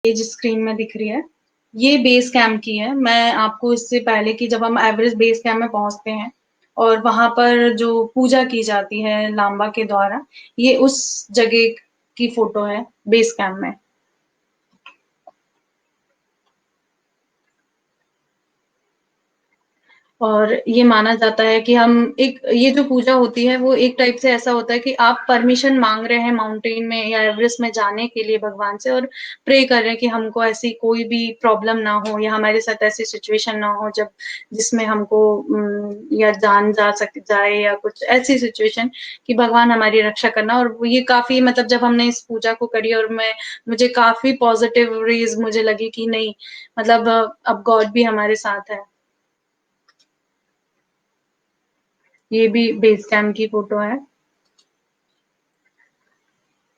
ये जिस स्क्रीन में दिख रही है, ये बेस कैंप की है। मैं आपको इससे पहले कि जब हम एवरेस्ट बेस कैंप में पहुंचते हैं और वहां पर जो पूजा की जाती है लांबा के द्वारा, ये उस जगह की फोटो है बेस कैंप में। और ये माना जाता है कि हम एक ये जो पूजा होती है वो एक टाइप से ऐसा होता है कि आप परमिशन मांग रहे हैं माउंटेन में या एवरेस्ट में जाने के लिए भगवान से, और प्रे कर रहे हैं कि हमको ऐसी कोई भी प्रॉब्लम ना हो या हमारे साथ ऐसी सिचुएशन ना हो जब जिसमें हमको या जान जा सक जाए या कुछ ऐसी सिचुएशन कि भगवान हमारी रक्षा करना। और ये काफी मतलब जब हमने इस पूजा को करी और मुझे काफी पॉजिटिव रेज मुझे लगी कि नहीं, मतलब अब गॉड भी हमारे साथ है। ये भी बेस कैंप की फोटो है।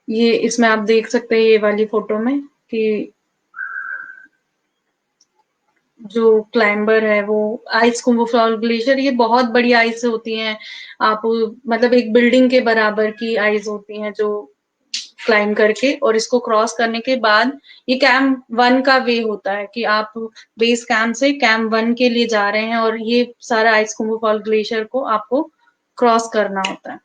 ये इसमें आप देख सकते हैं ये वाली फोटो में कि जो क्लाइंबर है वो आइस कुंभफॉल ग्लेशियर, ये बहुत बड़ी आइस होती हैं। आप मतलब एक बिल्डिंग के बराबर की आइस होती हैं जो क्लाइंब करके और इसको क्रॉस करने के बाद ये कैंप वन का वे होता है कि आप बेस कैंप से कैंप वन के लिए जा रहे हैं और ये सारा आइस कुंभफॉल ग्लेशियर को आपको क्रॉस करना होता है।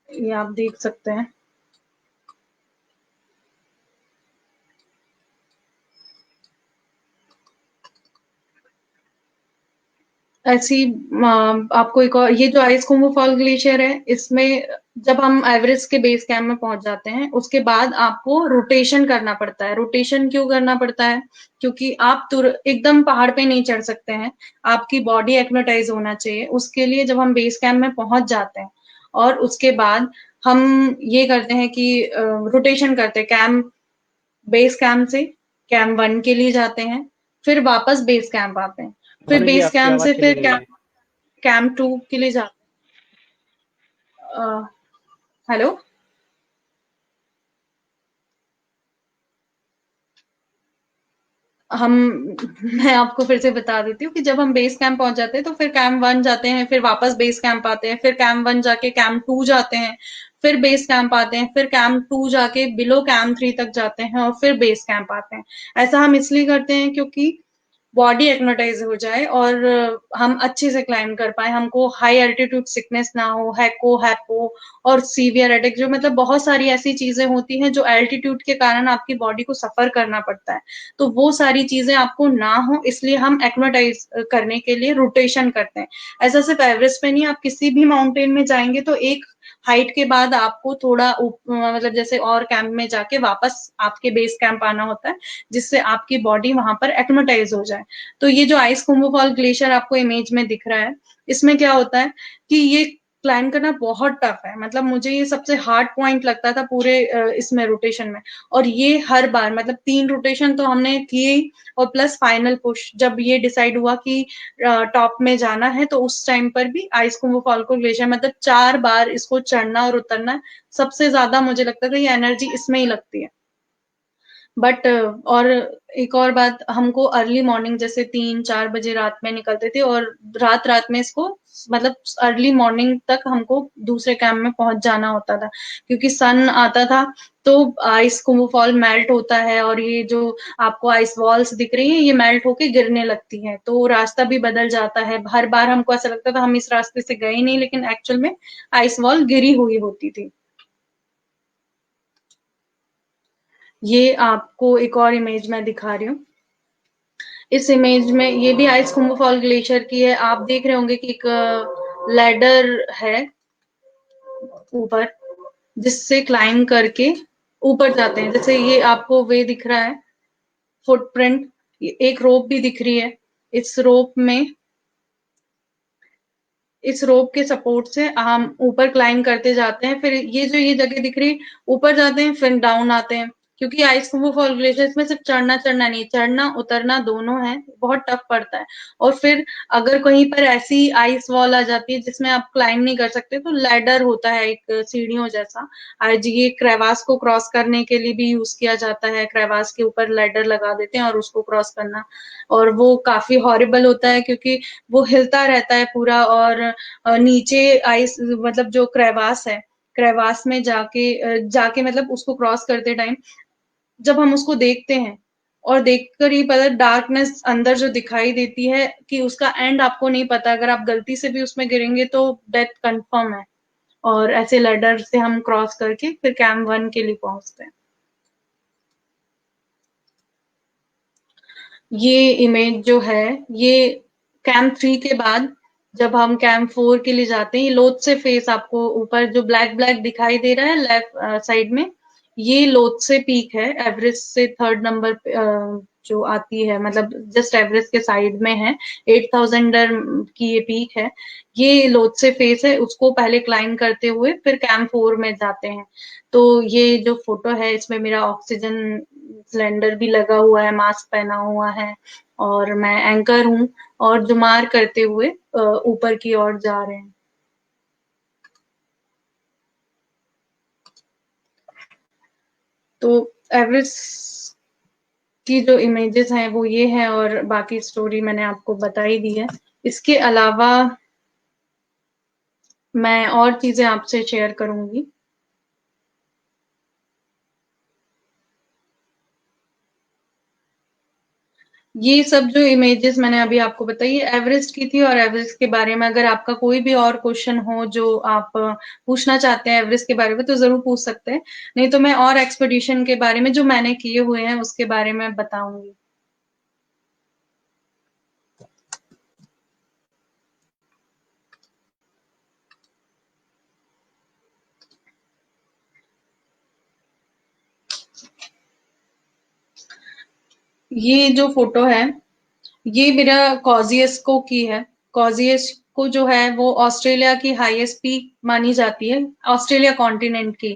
ये आप देख सकते हैं। ऐसी आपको एक और ये जो आइस कुंभो फॉल ग्लेशियर है, इसमें जब हम एवरेस्ट के बेस कैंप में पहुंच जाते हैं उसके बाद आपको रोटेशन करना पड़ता है। रोटेशन क्यों करना पड़ता है? क्योंकि आप एकदम पहाड़ पे नहीं चढ़ सकते हैं, आपकी बॉडी एक्मेटाइज होना चाहिए। उसके लिए जब हम बेस कैंप में पहुंच जाते हैं और उसके बाद हम ये करते हैं कि रोटेशन करते हैं। कैंप बेस कैंप से कैंप वन के लिए जाते हैं, फिर वापस बेस कैंप आते हैं, फिर मोनी जी, बेस आपकी कैंप आवाज से चली फिर गई है। कैंप टू के लिए जाते हैं। हेलो। हम मैं आपको फिर से बता देती हूँ कि जब हम बेस कैंप पहुंच जाते हैं तो फिर कैंप वन जाते हैं, फिर वापस बेस कैंप आते हैं, फिर कैंप वन जाके कैंप टू जाते हैं, फिर बेस कैंप आते हैं, फिर कैंप टू जाके बिलो कैंप थ्री तक जाते हैं और फिर बेस कैंप आते हैं। ऐसा हम इसलिए करते हैं क्योंकि बॉडी एक्नोटाइज हो जाए और हम अच्छे से क्लाइम कर पाए, हमको हाई एल्टीट्यूड सिकनेस ना हो, हैको हैपो और सीवियर हेडेक, जो मतलब बहुत सारी ऐसी चीजें होती हैं जो एल्टीट्यूड के कारण आपकी बॉडी को सफर करना पड़ता है। तो वो सारी चीजें आपको ना हो इसलिए हम एक्नोटाइज करने के लिए रोटेशन करते हैं। ऐसा सिर्फ एवरेस्ट पे नहीं, आप किसी भी माउंटेन में जाएंगे तो एक हाइट के बाद आपको थोड़ा मतलब जैसे और कैंप में जाके वापस आपके बेस कैंप आना होता है, जिससे आपकी बॉडी वहां पर एक्नोटाइज हो जाए। तो ये जो आइस कुंभफॉल ग्लेशियर आपको इमेज में दिख रहा है, इसमें क्या होता है कि ये क्लाइम करना बहुत टफ है। मतलब मुझे ये सबसे हार्ड पॉइंट लगता था पूरे इसमें रोटेशन में। और ये हर बार मतलब 3 रोटेशन तो हमने किए और प्लस फाइनल पुश जब ये डिसाइड हुआ कि टॉप में जाना है, तो उस टाइम पर भी आइस कुंभो फॉल को ग्लेशियर मतलब 4 बार इसको चढ़ना और उतरना, सबसे ज्यादा मुझे लगता था ये एनर्जी इसमें ही लगती है। बट और एक और बात, हमको अर्ली मॉर्निंग जैसे 3-4 बजे रात में निकलते थे और रात रात में इसको मतलब अर्ली मॉर्निंग तक हमको दूसरे कैंप में पहुंच जाना होता था, क्योंकि सन आता था तो आइस कुंभफॉल मेल्ट होता है और ये जो आपको आइस वॉल्स दिख रही हैं ये मेल्ट होके गिरने लगती हैं, तो रास्ता भी बदल जाता है। हर बार हमको ऐसा लगता था हम इस रास्ते से गए नहीं, लेकिन एक्चुअल में आइस वॉल गिरी हुई होती थी। ये आपको एक और इमेज में दिखा रही हूँ। इस इमेज में ये भी आइस कुंभफॉल ग्लेशियर की है। आप देख रहे होंगे कि एक लैडर है ऊपर, जिससे क्लाइम करके ऊपर जाते हैं। जैसे ये आपको वे दिख रहा है, फुटप्रिंट, एक रोप भी दिख रही है। इस रोप में इस रोप के सपोर्ट से हम ऊपर क्लाइम करते जाते हैं। फिर ये जो ये जगह दिख रही है, ऊपर जाते हैं फिर डाउन आते हैं, क्योंकि आइस फॉल ग्लेशियर्स में सिर्फ चढ़ना चढ़ना नहीं, चढ़ना उतरना दोनों है, बहुत टफ पड़ता है। और फिर अगर कहीं पर ऐसी आइस वॉल आ जाती है जिसमें आप क्लाइंब नहीं कर सकते, तो लैडर होता है एक सीढ़ियों जैसा, आज ये क्रेवास को क्रॉस करने के लिए भी यूज किया जाता है। क्रेवास के ऊपर लैडर लगा देते हैं और उसको क्रॉस करना, और वो काफी हॉरिबल होता है क्योंकि वो हिलता रहता है पूरा। और नीचे आइस मतलब जो क्रेवास है, क्रेवास में जाके मतलब उसको क्रॉस करते टाइम जब हम उसको देखते हैं, और देखकर ही पता डार्कनेस अंदर जो दिखाई देती है कि उसका एंड आपको नहीं पता, अगर आप गलती से भी उसमें गिरेंगे तो डेथ कंफर्म है। और ऐसे लैडर से हम क्रॉस करके फिर कैंप 1 के लिए पहुंचते हैं। ये इमेज जो है, ये कैंप 3 के बाद जब हम कैंप 4 के लिए जाते हैं, ये लोथ से फेस आपको ऊपर जो ब्लैक ब्लैक दिखाई दे रहा है लेफ्ट साइड में, ये लोथ से पीक है, एवरेस्ट से थर्ड नंबर पे जो आती है, मतलब जस्ट एवरेस्ट के साइड में है। 8000 की ये पीक है। ये लोथ से फेस है, उसको पहले क्लाइम करते हुए फिर कैंप 4 में जाते हैं। तो ये जो फोटो है इसमें मेरा ऑक्सीजन सिलेंडर भी लगा हुआ है, मास्क पहना हुआ है, और मैं एंकर हूँ, और जुमार करते हुए ऊपर की ओर जा रहे हैं। तो एवरेस्ट की जो इमेजेस हैं वो ये है, और बाकी स्टोरी मैंने आपको बता ही दी है। इसके अलावा मैं और चीजें आपसे शेयर करूंगी। ये सब जो इमेजेस मैंने अभी आपको बताई, ये एवरेस्ट की थी। और एवरेस्ट के बारे में अगर आपका कोई भी और क्वेश्चन हो जो आप पूछना चाहते हैं एवरेस्ट के बारे में, तो जरूर पूछ सकते हैं। नहीं तो मैं और एक्सपीडिशन के बारे में जो मैंने किए हुए हैं उसके बारे में बताऊंगी। ये जो फोटो है, ये मेरा कॉजियस्को की है। कॉजियस्को जो है वो ऑस्ट्रेलिया की हाईएस्ट पीक मानी जाती है, ऑस्ट्रेलिया कॉन्टिनेंट की।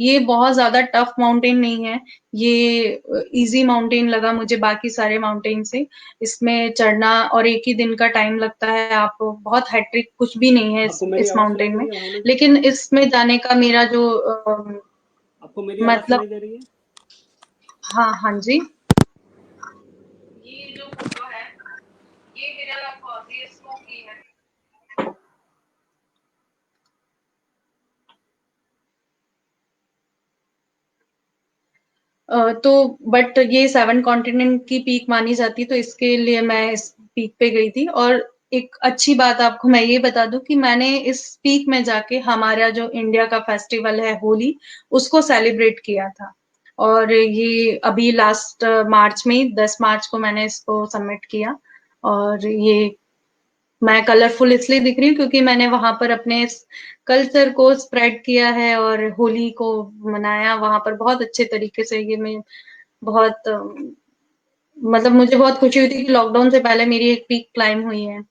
ये बहुत ज्यादा टफ माउंटेन नहीं है, ये इजी माउंटेन लगा मुझे बाकी सारे माउंटेन से। इसमें चढ़ना और एक ही दिन का टाइम लगता है, आप बहुत हैट्रिक कुछ भी नहीं है इस आवाज सुनाई माउंटेन दे में। रही है भावना जी? लेकिन इसमें जाने का मेरा जो आपको मेरी आवाज मतलब, सुनाई दे रही है? हाँ हाँ जी, ये जो फोटो है ये मेरा कॉजियस्को की है। तो बट ये 7 कॉन्टिनेंट की पीक मानी जाती, तो इसके लिए मैं इस पीक पे गई थी। और एक अच्छी बात आपको मैं ये बता दूं कि मैंने इस पीक में जाके हमारा जो इंडिया का फेस्टिवल है होली, उसको सेलिब्रेट किया था। और ये अभी लास्ट मार्च में 10 मार्च को मैंने इसको सबमिट किया। और ये मैं कलरफुल इसलिए दिख रही हूँ क्योंकि मैंने वहां पर अपने कल्चर को स्प्रेड किया है और होली को मनाया वहां पर बहुत अच्छे तरीके से। ये मैं बहुत मतलब मुझे बहुत खुशी हुई थी कि लॉकडाउन से पहले मेरी एक पीक क्लाइम हुई है।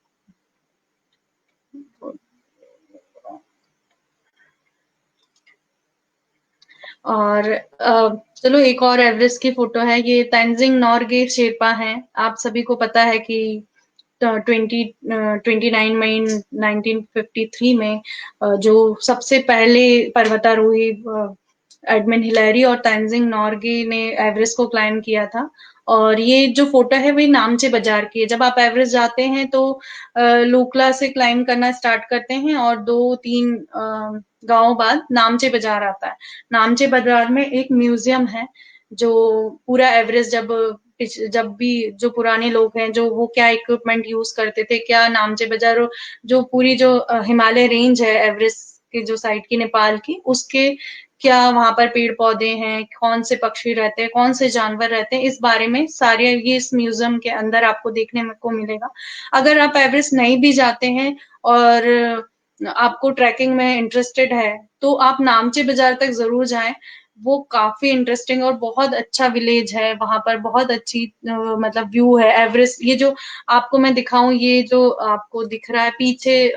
और चलो एक और एवरेस्ट की फोटो है, ये तेंजिंग नॉर्गे शेरपा हैं। आप सभी को पता है कि 29 मई 1953 में जो सबसे पहले पर्वतारोही एडमिन हिलेरी और तेंजिंग नॉर्गे ने एवरेस्ट को क्लाइम किया था। और ये जो फोटो है वही नामचे बाजार की है। जब आप एवरेस्ट जाते हैं तो लूकला से क्लाइम करना स्टार्ट करते हैं, और 2-3 गांव बाद नामचे बाजार आता है। नामचे बाजार में एक म्यूजियम है, जो पूरा एवरेस्ट जब भी जो पुराने लोग हैं जो वो क्या इक्विपमेंट यूज करते थे, क्या नामचे बाजार जो पूरी जो हिमालय रेंज है एवरेस्ट के जो साइड की नेपाल की, उसके क्या वहां पर पेड़ पौधे हैं, कौन से पक्षी रहते हैं, कौन से जानवर रहते हैं, इस बारे में सारे ये इस म्यूजियम के अंदर आपको देखने को मिलेगा। अगर आप एवरेस्ट नहीं भी जाते हैं और आपको ट्रैकिंग में इंटरेस्टेड है, तो आप नामचे बाजार तक जरूर जाएं। वो काफी इंटरेस्टिंग और बहुत अच्छा विलेज है। वहां पर बहुत अच्छी मतलब व्यू है। एवरेस्ट, ये जो आपको मैं दिखाऊं, ये जो आपको दिख रहा है पीछे,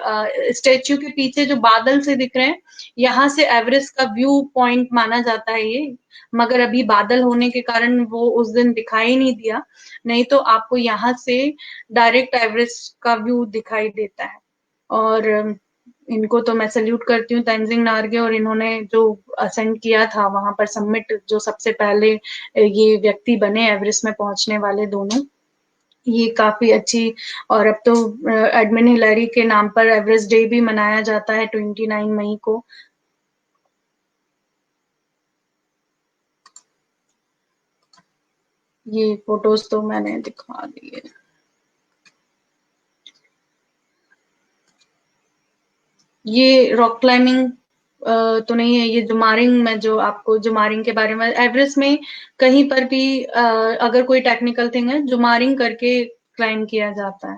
स्टेच्यू के पीछे जो बादल से दिख रहे हैं, यहाँ से एवरेस्ट का व्यू पॉइंट माना जाता है ये। मगर अभी बादल होने के कारण वो उस दिन दिखाई नहीं दिया, नहीं तो आपको यहाँ से डायरेक्ट एवरेस्ट का व्यू दिखाई देता है। और इनको तो मैं सल्यूट करती हूँ, तंजिंग नार्गे, और इन्होंने जो असेंड किया था वहां पर, सबमिट, जो सबसे पहले ये व्यक्ति बने एवरेस्ट में पहुंचने वाले दोनों, ये काफी अच्छी। और अब तो एडमिन हिलरी के नाम पर एवरेस्ट डे भी मनाया जाता है 29 मई को। ये फोटोज तो मैंने दिखा दी है। ये रॉक क्लाइंबिंग तो नहीं है, ये जुमारिंग में, जो आपको जुमारिंग के बारे में, एवरेस्ट में कहीं पर भी अगर कोई टेक्निकल थिंग है, जुमारिंग करके क्लाइंब किया जाता है।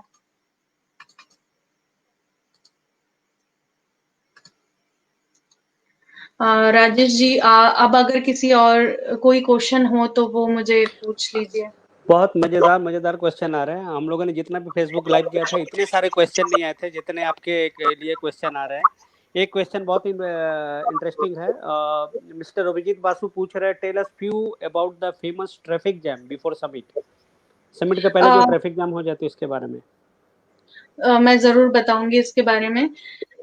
राजेश जी, अब अगर किसी और कोई क्वेश्चन हो तो वो मुझे पूछ लीजिए। बहुत मजेदार मजेदार क्वेश्चन आ रहे हैं। हम लोगों ने जितना भी फेसबुक लाइव किया था इतने सारे क्वेश्चन नहीं आए थे जितने आपके के लिए क्वेश्चन आ रहे हैं। एक क्वेश्चन बहुत ही इंटरेस्टिंग है। मिस्टर अभिजीत बासु पूछ रहे हैं, tell us few about the famous traffic jam before summit. Summit के पहले जो अ, ट्रैफिक जाम हो जाती है उसके बारे में। मैं जरूर बताऊंगी इसके बारे में।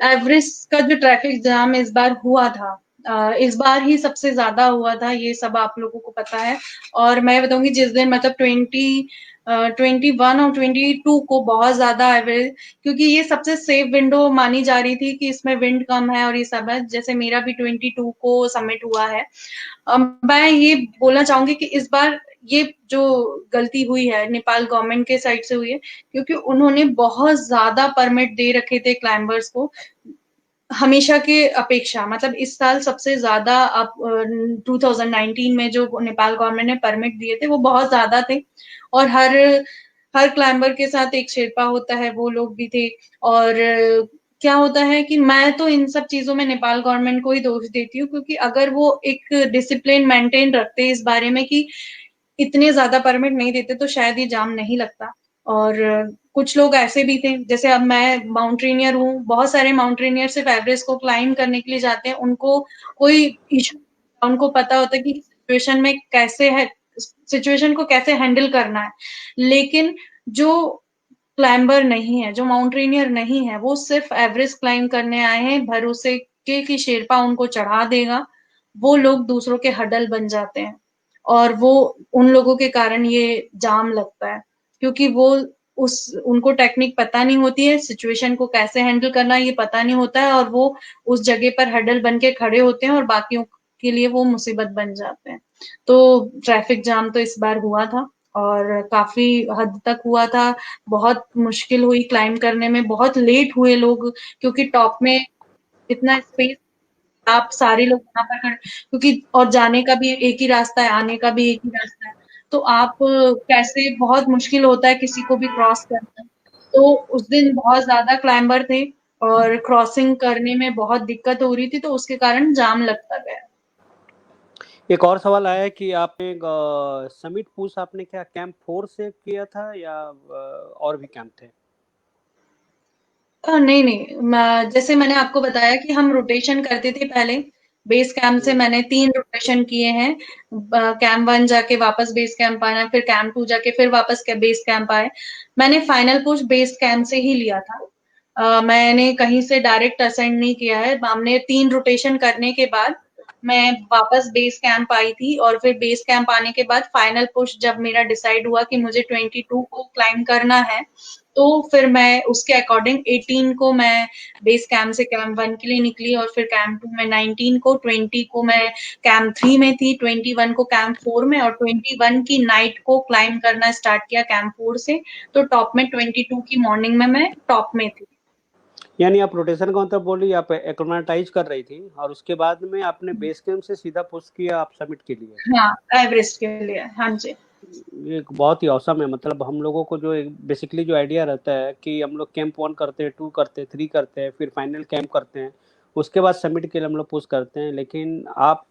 एवरेस्ट का जो ट्रैफिक जाम इस बार हुआ था, इस बार ही सबसे ज्यादा हुआ था, ये सब आप लोगों को पता है। और मैं बताऊंगी, जिस दिन मतलब 21 और 22 को बहुत ज्यादा एवरेज, क्योंकि ये सबसे सेफ विंडो मानी जा रही थी कि इसमें विंड कम है और ये सब है। जैसे मेरा भी 22 को सबमिट हुआ है। मैं ये बोलना चाहूंगी कि इस बार ये जो गलती हुई है नेपाल गवर्नमेंट के साइड से हुई है, क्योंकि उन्होंने बहुत ज्यादा परमिट दे रखे थे क्लाइंबर्स को, हमेशा के अपेक्षा। मतलब इस साल सबसे ज्यादा, अब 2019 में जो नेपाल गवर्नमेंट ने परमिट दिए थे वो बहुत ज्यादा थे। और हर हर क्लाइंबर के साथ एक शेरपा होता है, वो लोग भी थे। और क्या होता है कि मैं तो इन सब चीजों में नेपाल गवर्नमेंट को ही दोष देती हूँ, क्योंकि अगर वो एक डिसिप्लिन मेंटेन रखते इस बारे में कि इतने ज्यादा परमिट नहीं देते, तो शायद ये जाम नहीं लगता। और कुछ लोग ऐसे भी थे, जैसे अब मैं माउंटेनियर हूँ, बहुत सारे माउंटेनियर सिर्फ एवरेस्ट को क्लाइम करने के लिए जाते हैं, उनको कोई इशू, उनको पता होता है कि सिचुएशन में कैसे है, सिचुएशन को कैसे हैंडल करना है। लेकिन जो क्लाइंबर नहीं है, जो माउंटेनियर नहीं है, वो सिर्फ एवरेस्ट क्लाइम करने आए हैं भरोसे के कि शेरपा उनको चढ़ा देगा, वो लोग दूसरों के हडल बन जाते हैं। और वो, उन लोगों के कारण ये जाम लगता है, क्योंकि वो उस उनको टेक्निक पता नहीं होती है, सिचुएशन को कैसे हैंडल करना ये पता नहीं होता है, और वो उस जगह पर हडल बन के खड़े होते हैं और बाकियों के लिए वो मुसीबत बन जाते हैं। तो ट्रैफिक जाम तो इस बार हुआ था, और काफी हद तक हुआ था। बहुत मुश्किल हुई क्लाइम करने में, बहुत लेट हुए लोग, क्योंकि टॉप में इतना स्पेस, आप सारे लोग वहां पर क्योंकि, और जाने का भी एक ही रास्ता है, आने का भी एक ही रास्ता है, तो आप कैसे, बहुत मुश्किल होता है किसी को भी क्रॉस करना। तो उस दिन बहुत ज्यादा क्लाइंबर थे और क्रॉसिंग करने में बहुत दिक्कत हो रही थी, तो उसके कारण जाम लगता गया। एक और सवाल आया है कि आपने समिट पुश आपने क्या कैंप 4 से किया था या और भी कैंप थे? नहीं नहीं, जैसे मैंने आपको बताया कि हम रोटेशन करते थे पहले। बेस कैंप से हम्म। मैंने 3 रोटेशन किए हैं। कैंप 1 जाके वापस बेस कैंप आना, फिर कैंप 2 जाके फिर वापस बेस कैंप आए। मैंने फाइनल पुश बेस कैंप से ही लिया था। मैंने कहीं से डायरेक्ट असेंड नहीं किया है। हमने 3 रोटेशन करने के बाद मैं वापस बेस कैंप आई थी, और फिर बेस कैंप आने के बाद फाइनल पुश जब मेरा डिसाइड हुआ कि मुझे 22 को क्लाइम करना है, तो फिर मैं उसके अकॉर्डिंग 18 को मैं बेस कैंप से कैंप 1 के लिए निकली, और फिर कैंप 2 में 19 को, 20 को मैं कैंप 3 में थी, 21 को कैंप 4 में, और 21 की नाइट को क्लाइम करना स्टार्ट किया कैंप 4 से। तो टॉप में 22 की मॉर्निंग में मैं टॉप में थी। यानी आप रोटेशन का मतलब बोली, आप एक्रोमेटाइज कर रही थी और उसके बाद में आपने बेस कैंप से सीधा पुश किया आप समिट के लिए। हाँ, एवरेस्ट के लिए, हाँ जी। ये एक बहुत ही औसम है। मतलब हम लोगों को जो बेसिकली जो आइडिया रहता है कि हम लोग कैंप 1 करते हैं, 2 करते हैं, 3 करते हैं, फिर फाइनल कैंप करते हैं, उसके बाद समिट के लिए हम लोग पुश करते हैं। लेकिन आप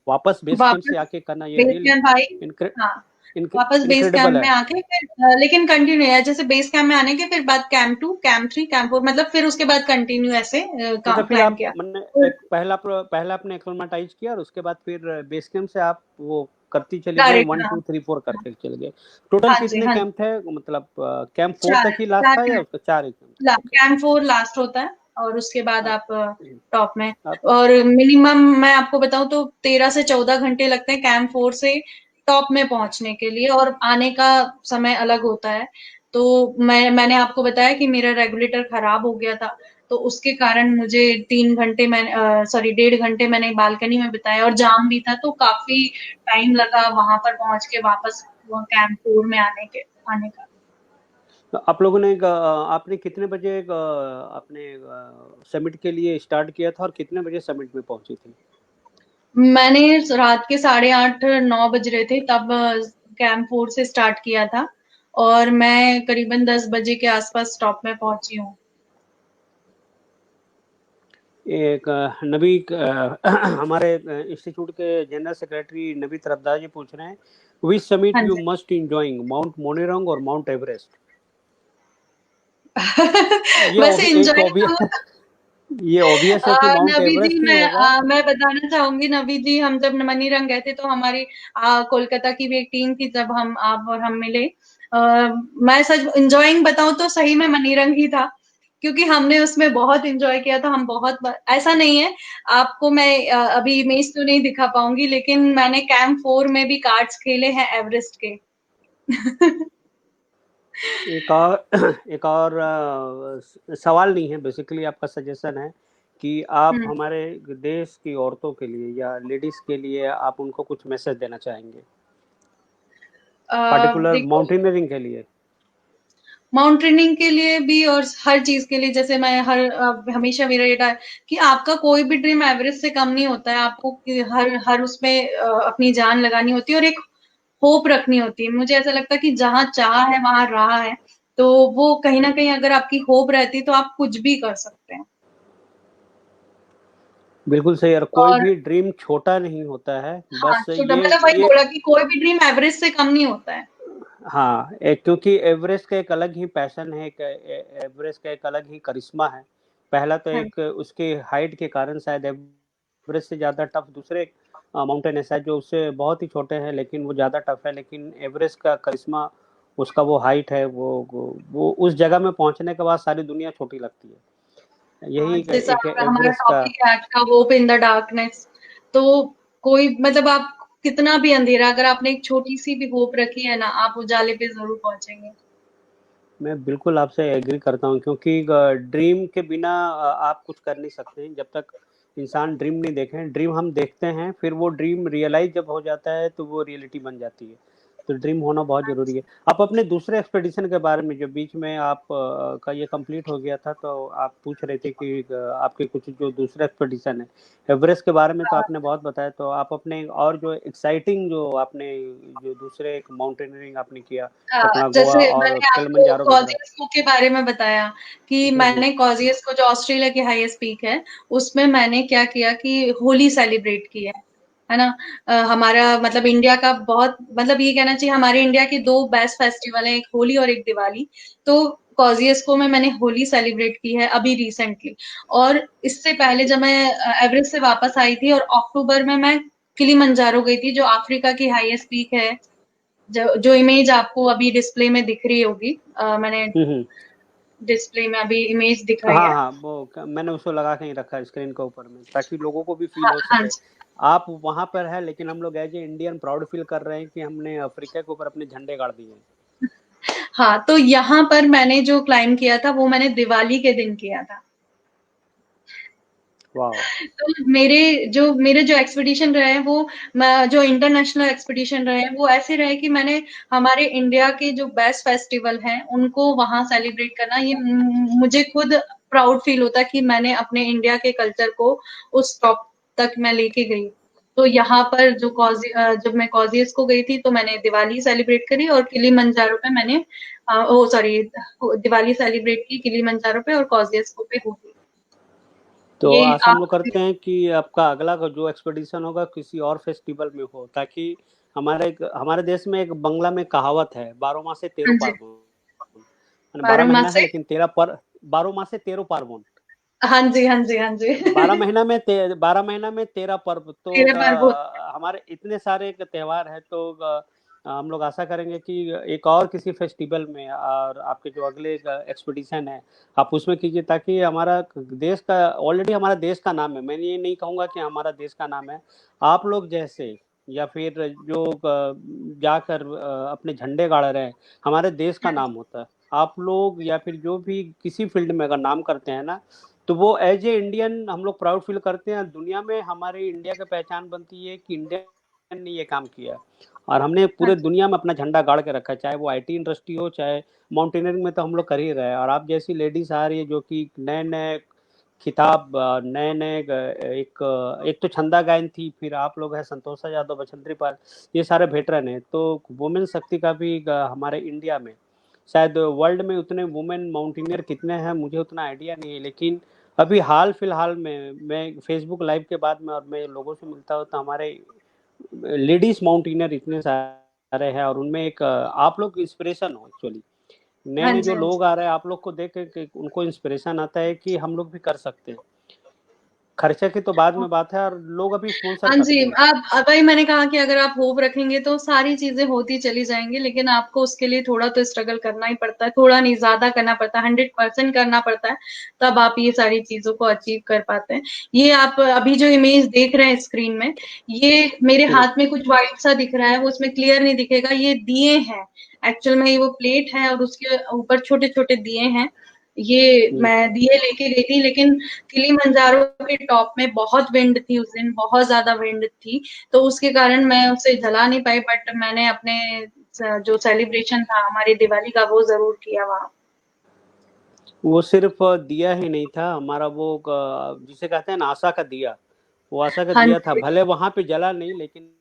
वापस बेस कैंप से वापस आके करना, ये बेस रियली कैंप आई। हाँ, वापस बेस इनक्रेडिबल कैंप में है। आके फिर लेकिन कंटिन्यू है, जैसे बेस कैंप में आने के फिर बाद कैंप 2, कैंप 3, कैंप 4, मतलब फिर उसके बाद कंटिन्यू ऐसे मतलब फिर क्लाइम आप किया। मैंने तो एक पहला आपने एक्लेमेटाइज किया और उसके बाद फिर बेस कैंप से आप वो करती चली गई, डायरेक्ट, वन हाँ। टू थ्री फोर करते चले गए। टोटल हाँ जी, कितने हाँ जी। कैंप थे, मतलब कैंप 4 चार तक ही लास्ट चार था या कैंप, उसका 4 ही कैंप था? ओके। कैंप 4 लास्ट होता है और उसके बाद आप आप टॉप में। आप और मिनिमम मैं आपको बताऊं तो 13 से 14 घंटे लगते हैं कैंप 4 से टॉप में पहुंचने के लिए, और आने का समय अलग होता है। तो मैंने आपको बताया कि मेरा रेगुलेटर खराब हो गया था, तो उसके कारण मुझे 3 घंटे मैंने सॉरी 1.5 घंटे मैंने बालकनी में बिताया, और जाम भी था, तो काफी टाइम लगा वहां पर पहुंच के वापस कैंप 4 में आने का। आप लोगों ने आपने कितने बजे अपने समिट के लिए स्टार्ट किया था और कितने बजे समिट में पहुंची थी? मैंने रात के 8:30-9 बज रहे थे तब कैंप 4 से स्टार्ट किया था, और मैं करीबन 10 बजे के आसपास स्टॉप में पहुंची हूँ। एक नबी हमारे इंस्टीट्यूट के जनरल सेक्रेटरी नबी तरफदार जी पूछ रहे हैं, विच समिट हाँ यू जी। मस्ट इंजॉइंग, माउंट मोनेरंग और माउंट एवरेस्ट? ये वैसे एक एंजॉय तो ऑब्वियस ये ऑब्वियस है कि माउंट नबी जी, एवरेस्ट ही मैं होगा। मैं बताना चाहूंगी, नबी जी हम जब मनीरंग गए थे तो हमारी कोलकाता की भी एक टीम थी, जब हम आप और हम मिले। मैं सच इंजॉइंग बताऊं तो सही में मनीरंग ही था, क्योंकि हमने उसमें बहुत इंजॉय किया था। हम ऐसा नहीं है, आपको मैं अभी इमेज तो नहीं दिखा पाऊंगी, लेकिन मैंने कैंप 4 में भी कार्ड्स खेले हैं एवरेस्ट के। एक और एक और सवाल नहीं है, बेसिकली आपका सजेशन है कि आप हम्म। हमारे देश की औरतों के लिए या लेडीज के लिए आप उनको कुछ मैसेज देना चाहेंगे, पर्टिकुलर देखो, माउंटेनियरिंग के लिए? माउंटेनिंग के लिए भी और हर चीज के लिए, जैसे मैं हमेशा मेरा ये है कि आपका कोई भी ड्रीम एवरेस्ट से कम नहीं होता है। आपको हर हर उसमें अपनी जान लगानी होती है और एक होप रखनी होती है। मुझे ऐसा लगता है कि जहाँ चाह है वहां राह है, तो वो कहीं ना कहीं अगर आपकी होप रहती तो आप कुछ भी कर सकते हैं। बिल्कुल सही यार, कोई और भी ड्रीम छोटा नहीं होता है, हाँ, बस छोटा मतलब वही ये बोला कि कोई भी ड्रीम एवरेस्ट से कम नहीं होता है। हाँ, क्योंकि एवरेस्ट का एक अलग ही पैशन है, एक एवरेस्ट का एक अलग ही करिश्मा है। पहला तो हाँ, एक उसके हाइट के कारण शायद एवरेस्ट से ज़्यादा टफ दूसरे माउंटेन है शायद, जो उससे बहुत ही छोटे हैं लेकिन वो ज़्यादा टफ है, लेकिन एवरेस्ट का करिश्मा उसका वो हाइट है, वो उस जगह में पहुंचने के बाद सारी दुनिया छोटी लगती है। हाँ, यही जैसे एक हमारा एवरेस्ट का। टॉपिक है आज का, होप इन द डार्कनेस। तो कोई मतलब आप कितना भी अंधेरा, अगर आपने एक छोटी सी भी होप रखी है ना, आप उजाले पे जरूर पहुंचेंगे। मैं बिल्कुल आपसे एग्री करता हूँ, क्योंकि ड्रीम के बिना आप कुछ कर नहीं सकते जब तक इंसान ड्रीम नहीं देखे। ड्रीम हम देखते हैं, फिर वो ड्रीम रियलाइज जब हो जाता है तो वो रियलिटी बन जाती है। तो ड्रीम होना बहुत जरूरी है। आप अपने दूसरे एक्सपेडिशन के बारे में, जो बीच में आप का ये कंप्लीट हो गया था, तो आप पूछ रहे थे कि आपके कुछ जो दूसरा एक्सपेडिशन है एवरेस्ट के बारे में, तो आपने बहुत बताया। तो आप अपने और जो एक्साइटिंग जो आपने जो दूसरे एक माउंटेनियरिंग आपने किया अपना जैसे गोवा और मैंने आपको किलिमंजारो वगैरह। कॉजियस्को के बारे में बताया कि हम्म। मैंने कॉजियस्को, जो ऑस्ट्रेलिया की हाईएस्ट पीक है, उसमें मैंने क्या किया कि होली सेलिब्रेट की है ना। हमारा मतलब इंडिया का बहुत, मतलब ये कहना चाहिए हमारे इंडिया के दो बेस्ट फेस्टिवल हैं, एक होली और एक दिवाली। तो कॉजियस्को में मैंने होली सेलिब्रेट की है अभी रिसेंटली। और इससे पहले जब मैं एवरेस्ट से वापस आई थी, और अक्टूबर में मैं किलिमंजारो गई थी, जो अफ्रीका की हाईएस्ट पीक है। जो इमेज आपको अभी डिस्प्ले में दिख रही होगी, मैंने हम्म। डिस्प्ले में अभी इमेज दिखाई हाँ है। हाँ, मैंने उसको लगा के ही रखा है स्क्रीन के ऊपर में, ताकि लोगों को भी फील हाँ, हो हाँ सके। जी। आप वहां पर है लेकिन हम लोग as a Indian proud feel कर रहे हैं कि हमने अफ्रीका के ऊपर अपने झंडे गाड़ दिए हैं। हाँ, तो यहाँ पर मैंने जो क्लाइम किया था वो मैंने दिवाली के दिन किया था। वाह। तो मेरे जो एक्सपीडिशन रहे हैं वो, जो इंटरनेशनल एक्सपीडिशन रहे हैं वो ऐसे रहे कि मैंने हमारे इंडिया के जो बेस्ट फेस्टिवल हैं उनको वहां सेलिब्रेट करना, ये मुझे खुद प्राउड फील होता कि मैंने अपने इंडिया के कल्चर को उस टॉप तक मैं लेके गई। तो यहाँ पर जब मैं कॉजियस को गई थी तो मैंने दिवाली सेलिब्रेट करी, और किलीमंजारो पे मैंने ओ सॉरी दिवाली सेलिब्रेट की किलीमंजारो पे, और कॉजियस को पे होली। तो ये आशा हम लोग आप करते हैं कि आपका अगला का जो एक्सपेडिशन होगा किसी और फेस्टिवल में हो, ताकि हमारे देश में एक बंगला में कहावत है, 12 मासे 13 हाँ जी, पार्वण। माने 12 बारहमास महीना है से। लेकिन 13 पर 12 मासे 13 पार्वण। हाँ जी, हाँ जी, हाँ जी। 12 महीना में 13 पर्व। तो तेरे बार बहुत। हमारे इतने सारे त्योहार है, तो हम लोग आशा करेंगे कि एक और किसी फेस्टिवल में और आपके जो अगले एक्सपेडिशन है आप उसमें कीजिए, ताकि हमारा देश का ऑलरेडी हमारा देश का नाम है, मैं ये नहीं कहूँगा कि हमारा देश का नाम है, आप लोग जैसे या फिर जो जाकर अपने झंडे गाड़ रहे हैं, हमारे देश का हाँ नाम होता है। आप लोग या फिर जो भी किसी फील्ड में अगर नाम करते हैं ना, तो वो एज ए इंडियन हम लोग प्राउड फील करते हैं। दुनिया में हमारे इंडिया की पहचान बनती है कि इंडियन ने ये काम किया, और हमने पूरे जी, दुनिया में अपना झंडा गाड़ के रखा है, चाहे वो आईटी इंडस्ट्री हो, चाहे माउंटेनियरिंग में तो हम लोग कर ही रहे हैं। और आप जैसी लेडीज आ रही है जो कि नए नए खिताब, नए नए एक तो छंदा गायन थी, फिर आप लोग हैं संतोषा यादव, बछंत्री पाल, ये सारे वेटरन हैं। तो वुमेन शक्ति का भी हमारे इंडिया में, शायद वर्ल्ड में उतने वुमेन माउंटेनियर कितने हैं मुझे उतना आइडिया नहीं है, लेकिन अभी हाल फिलहाल में मैं फेसबुक लाइव के बाद में और मैं लोगों से मिलता हूँ, तो हमारे लेडीज माउंटेनियर इतने सारे हैं, और उनमें एक आप लोग इंस्पिरेशन हो एक्चुअली। नए हाँ नए जी, जो हाँ जी। लोग आ रहे हैं आप लोग को देख के उनको इंस्पिरेशन आता है कि हम लोग भी कर सकते हैं। खर्चे की तो बाद में बात है, और लोग अभी स्पॉन्सर हाँ जी, करते हैं। आप वही मैंने कहा कि अगर आप होप रखेंगे तो सारी चीजें होती चली जाएंगी, लेकिन आपको उसके लिए थोड़ा तो स्ट्रगल करना ही पड़ता है, थोड़ा नहीं ज्यादा करना पड़ता है, 100% करना पड़ता है। तब आप ये सारी चीजों को अचीव कर पाते हैं। ये आप अभी जो इमेज देख रहे हैं स्क्रीन में, ये मेरे हम्म, हाथ में कुछ व्हाइट सा दिख रहा है, वो उसमें क्लियर नहीं दिखेगा, ये दिए हैं। एक्चुअल में ये वो प्लेट है और उसके ऊपर छोटे छोटे दिए हैं। ये हम्म। मैं दिए लेके गई थी, लेकिन किलिमंजारो के टॉप में बहुत विंड थी उस दिन, बहुत ज्यादा विंड थी। तो उसके कारण मैं उसे जला नहीं पाई, बट मैंने अपने जो सेलिब्रेशन था हमारी दिवाली का वो जरूर किया वहां। वो सिर्फ दिया ही नहीं था हमारा, वो जिसे कहते हैं ना आशा का दिया, वो आशा का हाँ दिया था, जी, भले वहां पे जला नहीं लेकिन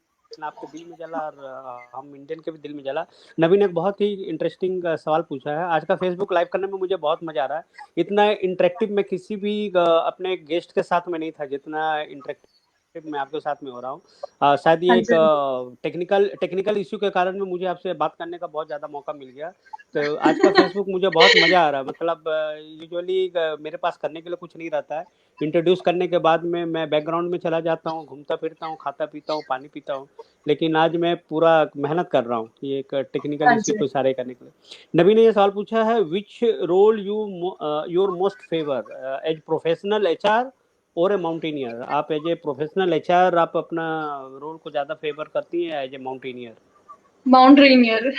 आपके दिल में जला, और हम इंडियन के भी दिल में जला। नवीन एक बहुत ही इंटरेस्टिंग सवाल पूछा है। आज का फेसबुक लाइव करने में मुझे बहुत मजा आ रहा है। इतना इंटरेक्टिव मैं किसी भी अपने गेस्ट के साथ में नहीं था जितना इंटरेक्टिव मैं आपके साथ में हो रहा हूँ। शायद ये हाँ एक जी, टेक्निकल टेक्निकल इश्यू के कारण में मुझे आपसे बात करने का बहुत ज़्यादा मौका मिल गया। तो आज का फेसबुक मुझे बहुत मज़ा आ रहा है, मतलब यूजुअली मेरे पास करने के लिए कुछ नहीं रहता है। इंट्रोड्यूस करने के बाद में मैं बैकग्राउंड में चला जाता हूँ, घूमता फिरता हूँ, खाता पीता हूँ, पानी पीता हूँ, लेकिन आज मैं पूरा मेहनत कर रहा हूँ ये एक टेक्निकल हाँ इश्यू जी। को सारे करने के लिए। नबी ने ये सवाल पूछा है, which role your most favour as professional HR और ए माउंटेनियर। आप एज ए प्रोफेशनल एचआर आप अपना रोल को ज़्यादा फेवर करती हैं as a mountaineer? Mount Rainier.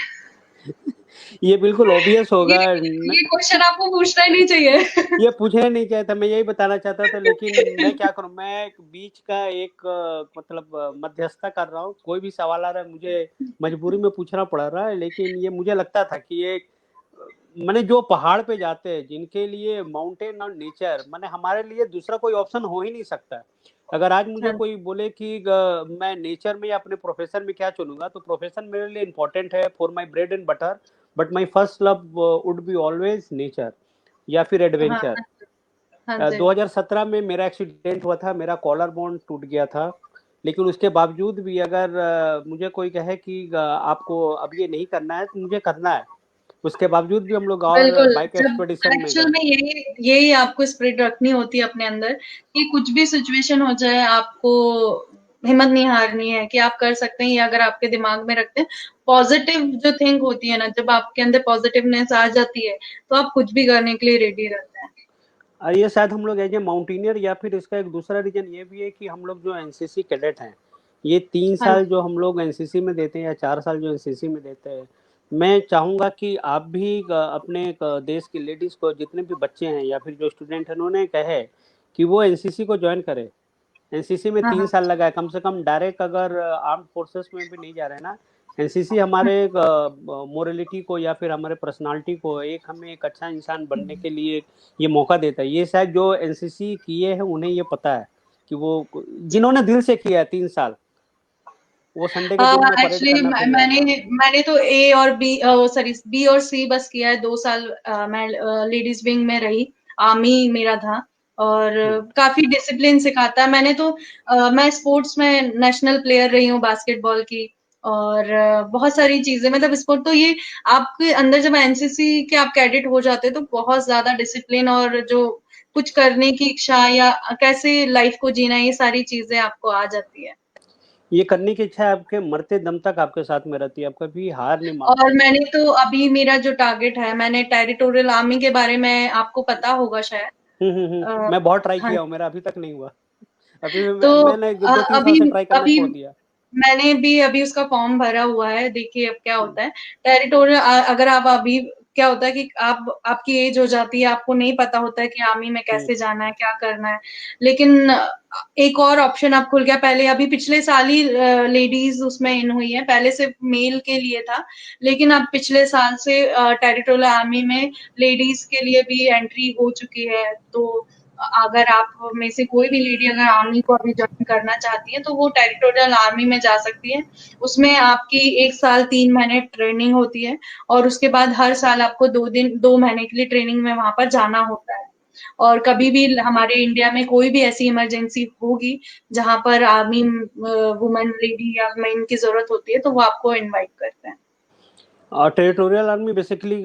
ये बिल्कुल ऑब्वियस ये होगा। ये क्वेश्चन आपको पूछना ही नहीं चाहिए। ये पूछना नहीं चाहिए था, मैं यही बताना चाहता था, लेकिन मैं क्या करूं, मैं एक बीच का एक मतलब मध्यस्थता कर रहा हूं। कोई भी सवाल आ रहा है मुझे मजबूरी में पूछना पड़ रहा है, लेकिन ये मुझे लगता था कि ये मैंने जो पहाड़ पे जाते हैं जिनके लिए माउंटेन और नेचर मैंने हमारे लिए दूसरा कोई ऑप्शन हो ही नहीं सकता। अगर आज मुझे हाँ, कोई बोले कि मैं नेचर में या अपने प्रोफेशन में क्या चुनूंगा, तो प्रोफेशन मेरे लिए इंपॉर्टेंट है for my bread and butter, but my first love would be always nature या फिर हाँ, एडवेंचर। हाँ जी। 2017 में मेरा एक्सीडेंट हुआ था, मेरा कॉलर बोन टूट गया था, लेकिन उसके बावजूद भी अगर मुझे कोई कहे कि आपको अब ये नहीं करना है, तो मुझे करना है। उसके बावजूद भी हम लोग और बिल्कुल, बाइक जब एक्सपेडिशन में एक्चुअल गए। में यही यही आपको स्पिरिट रखनी होती है अपने अंदर, कि कुछ भी सिचुएशन हो जाए आपको हिम्मत नहीं हारनी है, कि आप कर सकते हैं। ये अगर आपके दिमाग में रखते हैं, पॉजिटिव जो थिंक होती है ना, जब आपके अंदर पॉजिटिवनेस आ जाती है, तो आप कुछ भी करने के लिए रेडी रहते हैं। और ये शायद हम लोग एज ए माउंटेनियर, या फिर इसका एक दूसरा रीजन ये भी है कि हम लोग जो एनसीसी कैडेट हैं, ये 3 साल हाँ जो हम लोग एनसीसी में देते हैं या 4 साल जो एनसीसी में देते हैं, मैं चाहूंगा कि आप भी अपने देश की लेडीज को, जितने भी बच्चे हैं या फिर जो स्टूडेंट हैं, उन्होंने कहे कि वो एनसीसी को ज्वाइन करे। एनसीसी में हाँ, 3 साल हाँ, लगा है, कम से कम डायरेक्ट अगर आर्म फोर्सेस में भी नहीं जा रहे हैं ना, एनसीसी हमारे मोरलिटी को या फिर हमारे पर्सनालिटी को एक हमें एक अच्छा इंसान बनने के लिए ये मौका देता है। ये शायद जो एनसीसी किए हैं उन्हें ये पता है कि वो जिन्होंने दिल से किया है 3 साल, वो संडे के दिन में परेड एक्चुअली करना फिर मैंने जाना। मैंने तो ए और बी, सॉरी, बी और सी बस किया है। 2 साल मैं लेडीज विंग में रही, आर्मी मेरा था। और हम्म। काफी डिसिप्लिन सिखाता है। मैं स्पोर्ट्स में नेशनल प्लेयर रही हूँ बास्केटबॉल की, और बहुत सारी चीजें, मतलब स्पोर्ट तो ये आपके अंदर जब एनसीसी के आप कैडेट हो जाते हैं तो बहुत ज्यादा डिसिप्लिन और जो कुछ करने की इच्छा या कैसे लाइफ को जीना, ये सारी चीजें आपको आ जाती है। ये करने की इच्छा आपके मरते दम तक आपके साथ में रहती है, आप कभी हार नहीं और मानते। मैंने तो अभी मेरा जो टारगेट है, मैंने टेरिटोरियल आर्मी के बारे में आपको पता होगा शायद। मैं बहुत ट्राई हाँ, किया हूँ, मेरा अभी तक नहीं हुआ। अभी तो मैंने दो तीन साल अभी से ट्राई करना अभी छोड़ दिया। मैंने भी अभी उसका फॉर्म भरा हुआ है, देखिए अब क्या होता है। टेरिटोरियल अगर आप अभी, क्या होता है कि आप आपकी एज हो जाती है, आपको नहीं पता होता है कि आर्मी में हम्म। कैसे जाना है, क्या करना है। लेकिन एक और ऑप्शन अब खुल गया, पहले अभी पिछले साल ही लेडीज उसमें इन हुई है, पहले सिर्फ मेल के लिए था, लेकिन अब पिछले साल से टेरिटोरियल आर्मी में लेडीज के लिए भी एंट्री हो चुकी है। तो अगर आप में से कोई भी लेडी अगर आर्मी को अभी ज्वाइन करना चाहती है तो वो टेरिटोरियल आर्मी में जा सकती है। उसमें आपकी 1 साल 3 महीने ट्रेनिंग होती है, और उसके बाद हर साल आपको 2 महीने के लिए ट्रेनिंग में वहां पर जाना होता है। और कभी भी हमारे इंडिया में कोई भी ऐसी इमरजेंसी होगी जहां पर आर्मी वुमेन लेडी या मेन की जरूरत होती है, तो वो आपको इनवाइट करते हैं। टेरिटोरियल आर्मी बेसिकली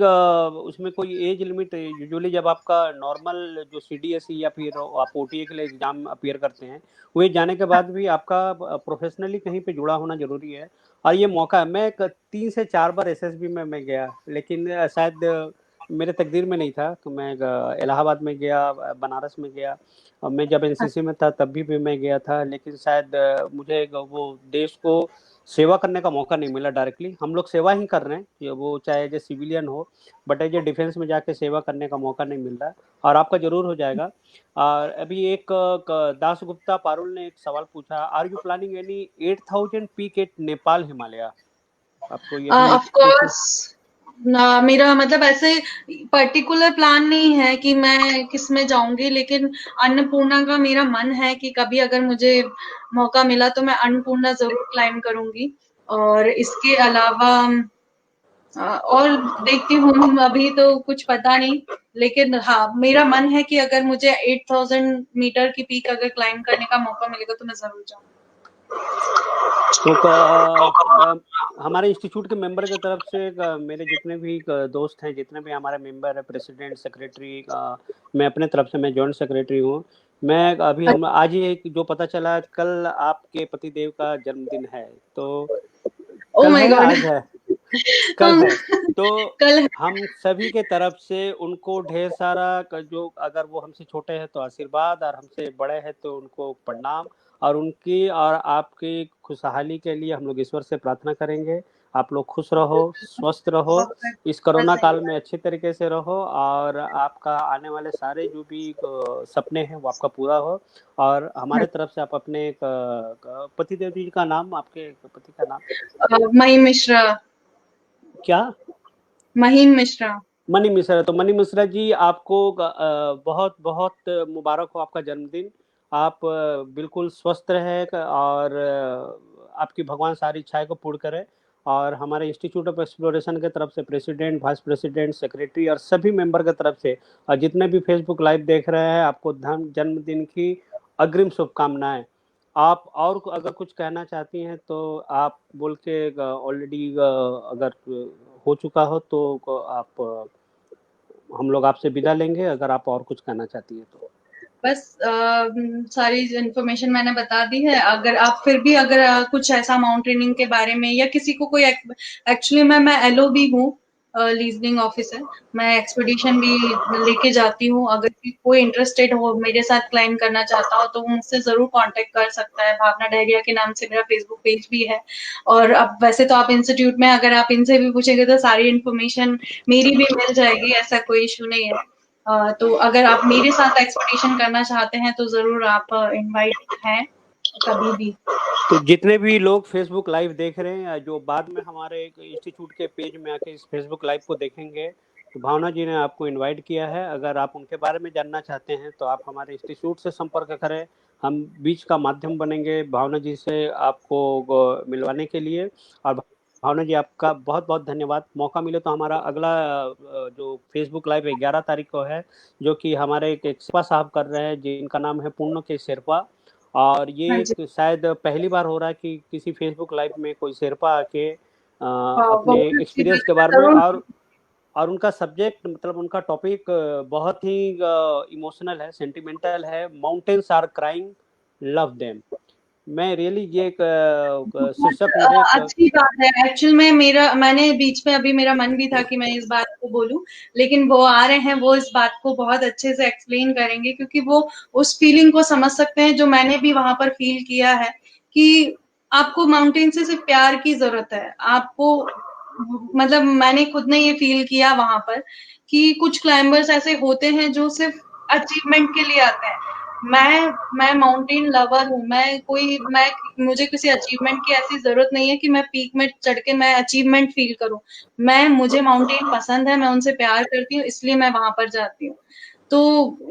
उसमें कोई एज लिमिट, यूजुअली जब आपका नॉर्मल जो सीडीएसई या फिर आप ओटीए के लिए एग्जाम अपीयर करते हैं, वो जाने के बाद भी आपका प्रोफेशनली कहीं पे जुड़ा होना जरूरी है। और ये मौका है, मैं 3 से 4 बार एसएसबी में मैं गया, लेकिन शायद मेरे तकदीर में नहीं था। तो मैं इलाहाबाद में गया, बनारस में गया, और मैं जब एनसीसी में था तब भी मैं गया था, लेकिन शायद मुझे वो देश को सेवा करने का मौका नहीं मिला डायरेक्टली। हम लोग सेवा ही कर रहे हैं, ये वो चाहे एज ए सिविलियन हो, बट एज ए डिफेंस में जाके सेवा करने का मौका नहीं मिल रहा है। और आपका जरूर हो जाएगा। और अभी एक दास गुप्ता पारुल ने एक सवाल पूछा, are you planning any 8,000 peak at Nepal Himalaya? आपको ये अभी ऑफ कोर्स ना, मेरा मतलब ऐसे पर्टिकुलर प्लान नहीं है कि मैं किस में जाऊंगी, लेकिन अन्नपूर्णा का मेरा मन है कि कभी अगर मुझे मौका मिला तो मैं अन्नपूर्णा जरूर क्लाइम करूंगी। और इसके अलावा और देखती हूँ, अभी तो कुछ पता नहीं, लेकिन हाँ मेरा मन है कि अगर मुझे 8,000 मीटर की पीक अगर क्लाइम करने का मौका मिलेगा तो मैं जरूर जाऊंगी। तो हमारे इंस्टीट्यूट के मेंबर की तरफ से मेरे जितने भी दोस्त हैं, जितने भी हमारे मेंबर है, प्रेसिडेंट सेक्रेटरी, मैं अपने तरफ से मैं जॉइंट सेक्रेटरी हूँ। मैं अभी हम आज ही एक जो पता चला, कल आपके पतिदेव का जन्मदिन है। तो ओ कल माय है या गॉड। आज है? कल है। तो कल हम सभी के तरफ से उनको ढेर सारा जो, अगर वो हमसे छोटे हैं तो आशीर्वाद, और हमसे बड़े हैं तो उनको प्रणाम। और उनकी और आपकी खुशहाली के लिए हम लोग ईश्वर से प्रार्थना करेंगे। आप लोग खुश रहो, स्वस्थ रहो, इस कोरोना सही काल में अच्छे तरीके से रहो, और आपका आने वाले सारे जो भी सपने हैं वो आपका पूरा हो। और हमारे तरफ से आप अपने पतिदेव जी का नाम, आपके पति का नाम महिम मिश्रा। क्या? महिम मिश्रा। मनी मिश्रा। तो मनी मिश्रा जी, आपको बहुत बहुत मुबारक हो आपका जन्मदिन। आप बिल्कुल स्वस्थ रहे, और आपकी भगवान सारी इच्छाएं को पूर्ण करे। और हमारे इंस्टीट्यूट ऑफ एक्सप्लोरेशन के तरफ से प्रेसिडेंट, वाइस प्रेसिडेंट, सेक्रेटरी और सभी मेंबर के तरफ से, और जितने भी फेसबुक लाइव देख रहे हैं, आपको जन्मदिन की अग्रिम शुभकामनाएं। आप और अगर कुछ कहना चाहती हैं तो आप बोल के, ऑलरेडी अगर हो चुका हो तो आप, हम लोग आपसे विदा लेंगे, अगर आप और कुछ कहना चाहती हैं तो। बस सारी इन्फॉर्मेशन मैंने बता दी है। अगर आप फिर भी अगर कुछ ऐसा माउंटेनिंग के बारे में या किसी को कोई, एक्चुअली मैं एलओ भी हूँ, लीजनिंग ऑफिसर। मैं एक्सपीडिशन भी लेके जाती हूँ। अगर कोई इंटरेस्टेड हो, मेरे साथ क्लाइम करना चाहता हो, तो वो मुझसे जरूर कांटेक्ट कर सकता है। भावना डहरिया के नाम से मेरा फेसबुक पेज भी है। और अब वैसे तो आप इंस्टीट्यूट में अगर आप इनसे भी पूछेंगे तो सारी इन्फॉर्मेशन मेरी भी मिल जाएगी, ऐसा कोई इशू नहीं है। तो अगर आप मेरे साथ एक्सपेडिशन करना चाहते हैं तो जरूर आप इनवाइट हैं कभी भी। तो जितने भी लोग फेसबुक लाइव देख रहे हैं, जो बाद में हमारे इंस्टीट्यूट के पेज में आके इस फेसबुक लाइव को देखेंगे, तो भावना जी ने आपको इनवाइट किया है। अगर आप उनके बारे में जानना चाहते हैं तो आप हमारे इंस्टीट्यूट से संपर्क करें। हम बीच का माध्यम बनेंगे भावना जी से आपको मिलवाने के लिए। और भावना जी, आपका बहुत बहुत धन्यवाद। मौका मिले तो हमारा अगला जो फेसबुक लाइव 11 तारीख को है, जो कि हमारे एक शेरपा साहब कर रहे हैं, जिनका नाम है पूर्ण के शेरपा। और हाँ ये जी। शायद पहली बार हो रहा है कि किसी फेसबुक लाइव में कोई शेरपा आके हाँ, अपने बहुत अच्छी एक्सपीरियंस बात के है, बारे में, जरूर। और उनका सब्जेक्ट मतलब उनका टॉपिक बहुत ही इमोशनल है, सेंटिमेंटल है। Mountains are crying, love them. मैं रियली ये एक शीर्षक बहुत मेरे एक अच्छी बात है। एक्चुअल में मैंने बीच में अभी मेरा मन भी था कि मैं इस बात को बोलूं, लेकिन वो आ रहे हैं, वो इस बात को बहुत अच्छे से एक्सप्लेन करेंगे, क्योंकि वो उस फीलिंग को समझ सकते हैं जो मैंने भी वहां पर फील किया है, कि आपको माउंटेन से सिर्फ प्यार की जरूरत है। आपको मतलब मैंने खुद ने ये फील किया वहां पर, कि कुछ क्लाइंबर्स ऐसे होते हैं जो सिर्फ अचीवमेंट के लिए आते हैं। मैं माउंटेन लवर हूँ। मैं मुझे किसी अचीवमेंट की ऐसी जरूरत नहीं है कि मैं पीक में चढ़ के मैं अचीवमेंट फील करूं। मुझे माउंटेन पसंद है, मैं उनसे प्यार करती हूँ, इसलिए मैं वहां पर जाती हूँ। तो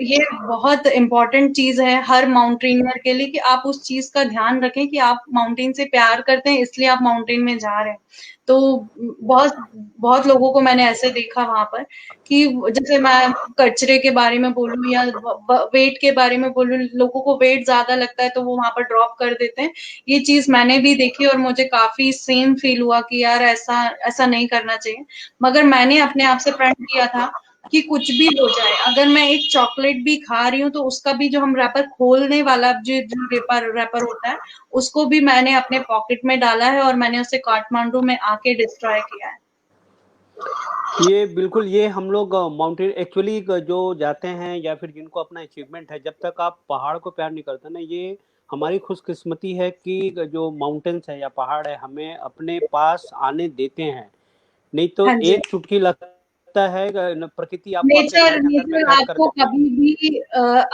ये बहुत इम्पोर्टेंट चीज है हर माउंटेनियर के लिए, कि आप उस चीज का ध्यान रखें कि आप माउंटेन से प्यार करते हैं, इसलिए आप माउंटेन में जा रहे हैं। तो बहुत बहुत लोगों को मैंने ऐसे देखा वहां पर, कि जैसे मैं कचरे के बारे में बोलूं या वेट के बारे में बोलूं, लोगों को वेट ज्यादा लगता है तो वो वहां पर ड्रॉप कर देते हैं। ये चीज मैंने भी देखी और मुझे काफी सेम फील हुआ कि यार ऐसा ऐसा नहीं करना चाहिए। मगर मैंने अपने आप से प्रण किया था कि कुछ भी हो जाए, अगर मैं एक चॉकलेट भी खा रही हूँ तो उसका भी जो हम रैपर खोलने वाला जो रैपर रैपर होता है, उसको भी मैंने अपने पॉकेट में डाला है और मैंने उसे काठमांडू में आके डिस्ट्रॉय किया है। ये बिल्कुल, ये हम लोग माउंटेन एक्चुअली जो जाते हैं या फिर जिनको अपना अचीवमेंट है, जब तक आप पहाड़ को प्यार नहीं करते ना, ये हमारी खुशकिस्मती है कि जो माउंटेन्स है या पहाड़ है हमें अपने पास आने देते हैं। नहीं तो हाँ जी। एक चुटकी लगता है प्रकृति आपको अपने नेचर घर के अंदर में नेचर कैद कर आपको देती है। कभी भी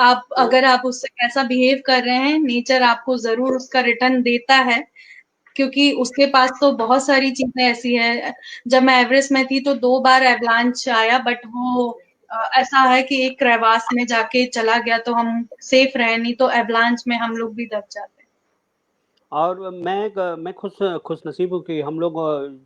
आप तो अगर आप उससे कैसा बिहेव कर रहे हैं, नेचर आपको जरूर उसका रिटर्न देता है, क्योंकि उसके पास तो बहुत सारी चीजें ऐसी है। जब मैं एवरेस्ट में थी तो 2 बार एवलांच आया, बट वो ऐसा है कि एक क्रेवास में जाके चला गया तो हम सेफ रहे, नहीं तो एवलांच में हम लोग भी दब जाते। और मैं खुश नसीब हूँ कि हम लोग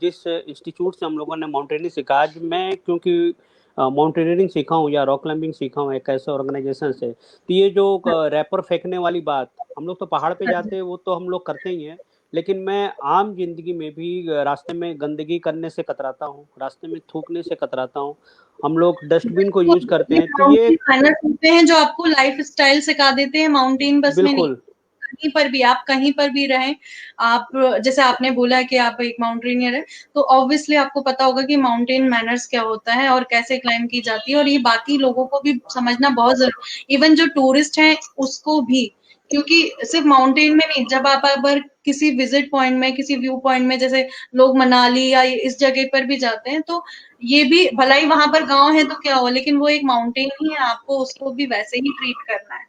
जिस इंस्टीट्यूट से हम लोगों ने माउंटेनियरिंग सीखा, आज मैं क्योंकि माउंटेनियरिंग सीखा हूँ या रॉक क्लाइंबिंग सीखा हूँ एक ऐसे ऑर्गेनाइजेशन से, तो ये जो हाँ रैपर फेंकने वाली बात, हम लोग तो पहाड़ पे हाँ जी। जाते हैं वो तो हम लोग करते ही हैं, लेकिन मैं आम जिंदगी में भी रास्ते में गंदगी करने से कतराता हूँ, रास्ते में थूकने से कतराता हूँ। हम लोग डस्टबिन को वो यूज करते ये हैं, तो ये माउंटेन मैनर्स होते हैं जो आपको लाइफ स्टाइल सिखा देते हैं, माउंटेन बस में नहीं। बिल्कुल कहीं पर भी आप कहीं पर भी रहें, आप जैसे आपने बोला कि आप एक माउंटेनियर है, तो ऑब्वियसली आपको पता होगा कि माउंटेन मैनर्स क्या होता है और कैसे क्लाइम की जाती है, और ये बाकी लोगों को भी समझना बहुत जरूरी, इवन जो टूरिस्ट हैं उसको भी। क्योंकि सिर्फ माउंटेन में नहीं, जब आप अगर किसी विजिट पॉइंट में, किसी व्यू पॉइंट में, जैसे लोग मनाली या इस जगह पर भी जाते हैं, तो ये भी भला ही वहां पर गांव है तो क्या हो, लेकिन वो एक माउंटेन ही है, आपको उसको भी वैसे ही ट्रीट करना है।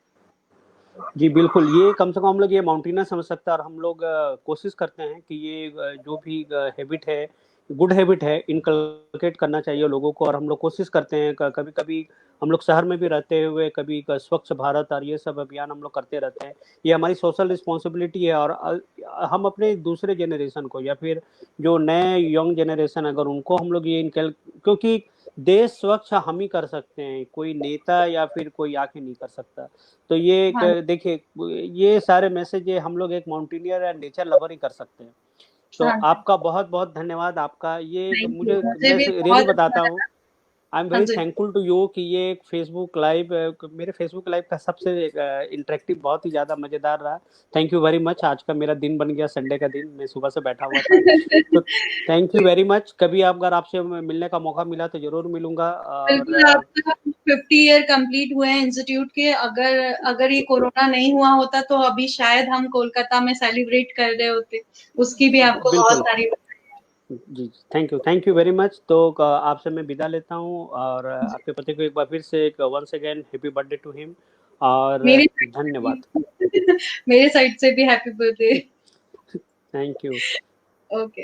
जी बिल्कुल, ये कम से कम हम लोग ये माउंटेनियस समझ सकते हैं, और हम लोग कोशिश करते हैं कि ये जो भी हैबिट है, गुड हैबिट है, इनकलकेट करना चाहिए लोगों को। और हम लोग कोशिश करते हैं, कभी कभी हम लोग शहर में भी रहते हुए कभी स्वच्छ भारत और ये सब अभियान हम लोग करते रहते हैं। ये हमारी सोशल रिस्पॉन्सिबिलिटी है, और हम अपने दूसरे जनरेशन को या फिर जो नए यंग जनरेशन, अगर उनको हम लोग ये इनकल, क्योंकि देश स्वच्छ हम ही कर सकते हैं, कोई नेता या फिर कोई आके नहीं कर सकता। तो ये एक हाँ देखिए, ये सारे मैसेज ये हम लोग एक माउंटेनियर या नेचर लवर ही कर सकते हैं। तो हाँ जी। आपका बहुत बहुत धन्यवाद। आपका ये थैंक यू, मुझे, मुझे मैं भी रियली बहुत बताता अच्छा हूँ, लगा। आई एम हाँ वेरी जी। थैंकफुल टू यू कि ये एक फेसबुक लाइव, मेरे फेसबुक लाइव का सबसे इंटरेक्टिव बहुत ही ज़्यादा मज़ेदार रहा। Thank you very much. आज का मेरा दिन बन गया, संडे का दिन, मैं सुबह से बैठा हुआ था। तो थैंक यू वेरी मच। कभी आप अगर आपसे मिलने का मौका मिला तो ज़रूर मिलूंगा। और बिल्कुल, आपका 50 ईयर कंप्लीट हुए हैं इंस्टीट्यूट के। अगर अगर ये कोरोना नहीं हुआ होता तो अभी शायद हम कोलकाता में सेलिब्रेट कर रहे होते। उसकी भी आपको बहुत बिल्कुल सारी जी, थैंक यू वेरी मच। तो आपसे मैं विदा लेता हूँ, और बधाई। आपके पति को एक बार फिर से एक once again happy birthday to him, और मेरी धन्यवाद। मेरे साइड से भी happy birthday. Thank you. Okay.